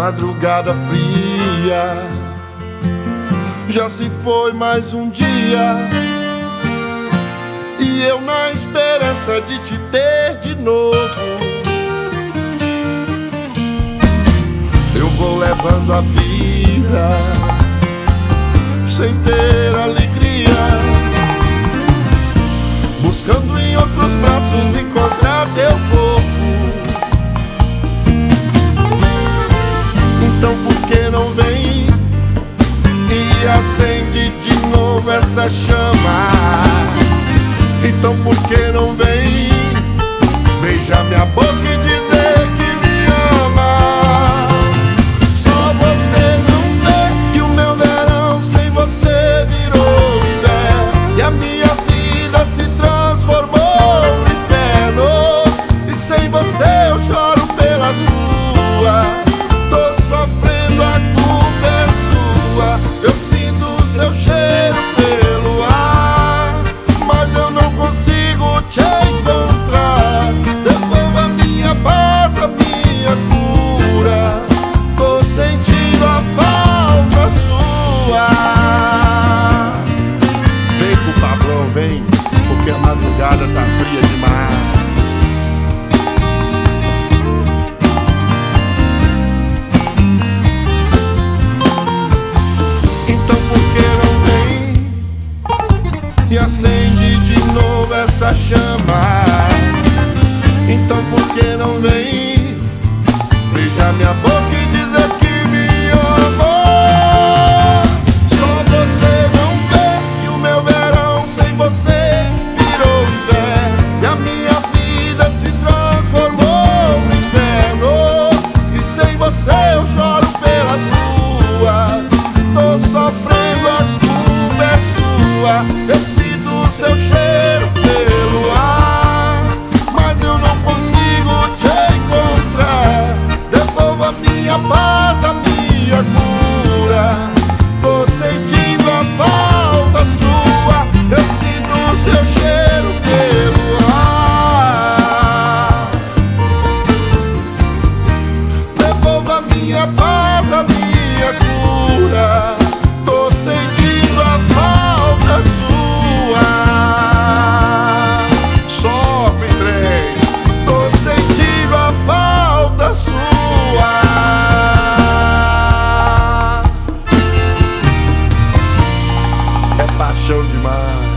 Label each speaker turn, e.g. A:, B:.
A: madrugada fria. Já se foi mais um dia e eu na esperança de te ter de novo. Eu vou levando a vida sem ter alegria, buscando em outros braços encontrar teu corpo. Então por que não vem e acende de novo essa chama? Então por que não vem beijar minha boca e dizer que me ama? Só você não vê que o meu verão sem você virou inverno, e a minha vida se transformou no inferno. E sem você eu choro pelas ruas, tô sofrendo, a culpa é sua. Eu sinto o seu cheiro pelo ar, mas eu não consigo te encontrar. Devolva minha paz, a minha cura, tô sentindo a falta sua. Vem com o Pablão, vem, porque a madrugada tá fria demais. E acende de novo essa chama. Então por que não vem beijar minha boca e dizer que me ama? Só você não vê que o meu verão sem você virou inverno, e a minha vida se transformou no inferno. E sem você eu choro pelas ruas, tô sofrendo, a culpa é sua. Eu sinto o seu cheiro pelo ar, mas eu não consigo te encontrar. Devolva minha paz, a minha cura, tô sentindo a falta sua. Eu sinto o seu cheiro pelo ar. Devolva minha paz, a minha cura, tô sentindo a falta sua. Sofre, trem, tô sentindo a falta sua. É paixão demais.